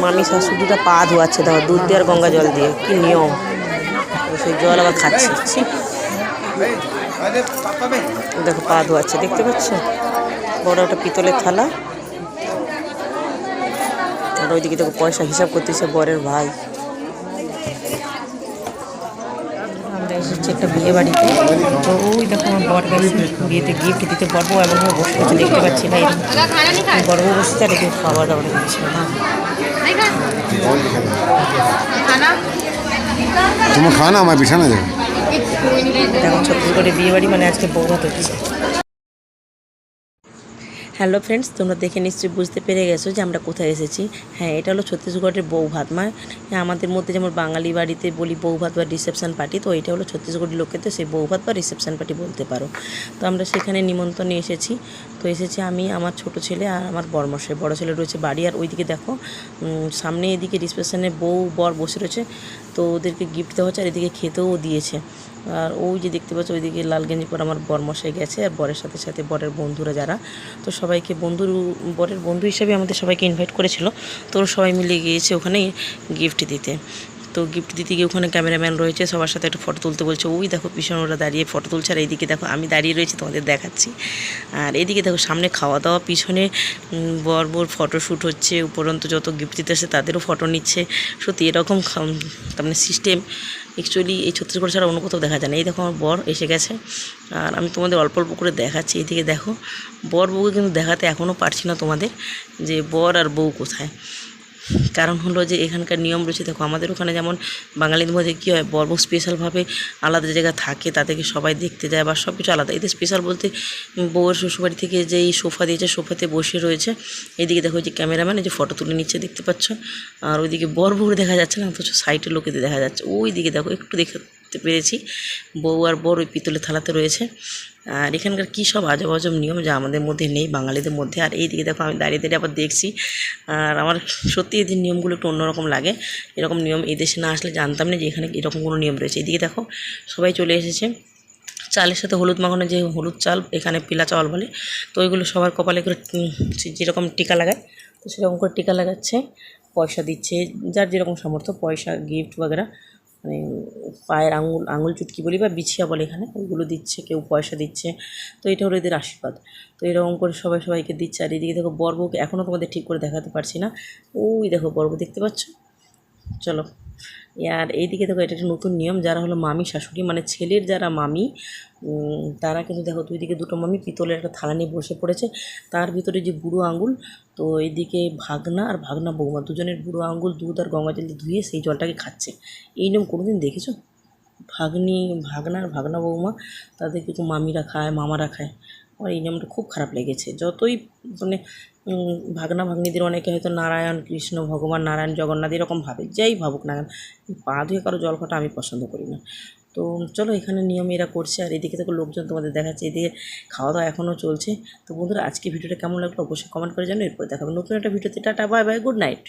মামি শাশুড়িটা পা ধোয়াচ্ছে, দেখো দুধ দিয়ে আর গঙ্গা জল দিয়ে, কি নিয়ম। সেই জল আবার খাচ্ছে, দেখো পা ধোয়াচ্ছে, দেখতে পাচ্ছ? বড় একটা পিতলের থালা। আর ওইদিকে দেখো পয়সা হিসাব করতেছে বরের ভাই। আমরা এসেছি একটা বিয়ে বাড়িতে, তো ওই দেখো আমার বর গেছে বিয়েতে গিফট দিতে। বড়বউ এমনভাবে বসে বসে দেখতে পাচ্ছি না, বড়বউ বসেছে আর এদিকে খাওয়া দাওয়া দিচ্ছে। তোমার খাওয়া না আমার বিছানা যাবে। দেখো ছত্তিশগড়ের বিয়ে বাড়ি মানে আজকে বউ ভাত হচ্ছে। হ্যালো ফ্রেন্ডস, তোমরা দেখে নিশ্চয়ই বুঝতে পেরে গেছো যে আমরা কোথায় এসেছি। হ্যাঁ, এটা হলো ছত্তিশগড়ের বউ ভাত। মানে আমাদের মধ্যে যেমন বাঙালি বাড়িতে বলি বউ ভাত বা রিসেপশন পার্টি, তো এটা হলো ছত্তিশগড়ের লোকেতে সেই বউ ভাত বা রিসেপশন পার্টি বলতে পারো। তো আমরা সেখানে নিমন্ত্রণে এসেছি। তো এসেছি আমি, আমার ছোট ছেলে আর আমার বড়মশাই। বড় ছেলে রয়েছে বাড়ি, আর ওইদিকে দেখো সামনে এদিকে রিসেপশনে বউ বর বসে রয়েছে, তো ওদেরকে গিফট দেওয়া হচ্ছে আর এদিকে খেতেও দিয়েছে। আর ওই যে দেখতে পাচ্ছ ওইদিকে লাল গেঞ্জি পরে আমার বরমশাই গেছে, আর বরের সাথে সাথে বরের বন্ধুরা যারা, তো সবাইকে বরের বন্ধু হিসেবে আমাদের সবাইকে ইনভাইট করেছিল। তো সবাই মিলে গিয়েছে ওখানে গিফট দিতে। তো গিফট দিতে গিয়ে ওখানে ক্যামেরাম্যান রয়েছে, সবার সাথে একটা ফটো তুলতে বলছে। ওই দেখো পিছনে ওরা দাঁড়িয়ে ফটো তুলছে, আর এইদিকে দেখো আমি দাঁড়িয়ে রয়েছি, তোমাদের দেখাচ্ছি। আর এইদিকে দেখো সামনে খাওয়া দাওয়া, পিছনে বর ফটোশ্যুট হচ্ছে, উপরন্তু যত গিফট দিতে আসে তাদেরও ফটো নিচ্ছে। সত্যি এরকম তার মানে সিস্টেম অ্যাকচুয়ালি এই ছত্তিশগড় ছাড়া অন্য কোথাও দেখা যায় না। এই দেখো আমার বর এসে গেছে, আর আমি তোমাদের অল্প অল্প করে দেখাচ্ছি। এদিকে দেখো বর বউকে কিন্তু দেখাতে এখনও পারছি না তোমাদের যে বর আর বউ কোথায়। কারণ হলো যে এখানকার নিয়ম রয়েছে। দেখো আমাদের ওখানে যেমন বাঙালিদের মধ্যে কী হয়, বর বউ স্পেশালভাবে আলাদা জায়গা থাকে, তাদেরকে সবাই দেখতে যায় বা সব কিছু আলাদা। এদের স্পেশাল বলতে বউয়ের শ্বশুরবাড়ি থেকে যেই সোফা দিয়েছে, সোফাতে বসে রয়েছে। এইদিকে দেখো যে ক্যামেরাম্যান এই যে ফটো তুলে নিচ্ছে, দেখতে পাচ্ছ। আর ওইদিকে বর বউ দেখা যাচ্ছে না, অথচ সাইডের লোকেদের দেখা যাচ্ছে। ওই দিকে দেখো একটু দেখতে পেরেছি, বউ আর বর ওই পিতলের থালাতে রয়েছে। আর এখানকার কী সব আজব আজব নিয়ম যা আমাদের মধ্যে নেই, বাঙালিদের মধ্যে। আর এই দিকে দেখো আমি দাঁড়িয়ে দাঁড়িয়ে আবার দেখছি, আর আমার সত্যি এদের নিয়মগুলো একটু অন্যরকম লাগে। এরকম নিয়ম এই দেশে না আসলে জানতাম না যে এখানে এরকম কোনো নিয়ম রয়েছে। এদিকে দেখো সবাই চলে এসেছে, চালের সাথে হলুদ মাখানো, যে হলুদ চাল এখানে পিলা চাল বলে, তো ওইগুলো সবার কপালে করে যেরকম টিকা লাগায়, তো সেরকম করে টিকা লাগাচ্ছে, পয়সা দিচ্ছে, যার যেরকম সামর্থ্য, পয়সা গিফট বাগেরা, মানে পায়ের আঙুল চুটকি বলি বা বিছিয়া বলে এখানে, ওইগুলো দিচ্ছে, কেউ পয়সা দিচ্ছে। তো এটা হলো এদের আশীর্বাদ। তো এরকম করে সবাইকে দিচ্ছে। আর এদিকে দেখো বর বউকে এখনও তোমাদের ঠিক করে দেখাতে পারছি না। ওই দেখো বর বউ দেখতে পাচ্ছ, চলো। আর এইদিকে দেখো এটা একটা নতুন নিয়ম, যারা হলো মামি শাশুড়ি মানে ছেলের যারা মামি, তারা কিন্তু দেখো দুই দিকে দুটো মামি পিতলের একটা থালা নিয়ে বসে পড়েছে, তার ভিতরে যে বুড়ো আঙুল, তো এইদিকে ভাগনা আর ভাগনা বৌমা দুজনের বুড়ো আঙুল দুধ আর গঙ্গা জল দিয়ে ধুয়ে সেই জলটাকে খাচ্ছে। এই নিয়ম কোনোদিন দেখেছো? ভাগনা আর ভাগনা বৌমা তাদের কিছু মামিরা খায়, মামারা খায়। আমার এই নিয়মটা খুব খারাপ লেগেছে। যতই মানে ভাগনা ভাগ্নিদের অনেকে হয়তো নারায়ণ কৃষ্ণ ভগবান নারায়ণ জগন্নাথ এরকম ভাবে, যেই ভাবুক না কেন, পা ধুয়ে কারো জল খাওয়াটা আমি পছন্দ করি না। তো চলো, এখানে নিয়ম এরা করছে। আর এদিকে থেকে লোকজন তোমাদের দেখাচ্ছে, এদিকে খাওয়া দাওয়া এখনও চলছে। তো বন্ধুরা আজকে ভিডিওটা কেমন লাগলো অবশ্যই কমেন্ট করে জানো। এরপর দেখাবো নতুন একটা ভিডিওতে। Tata, bye bye, good night.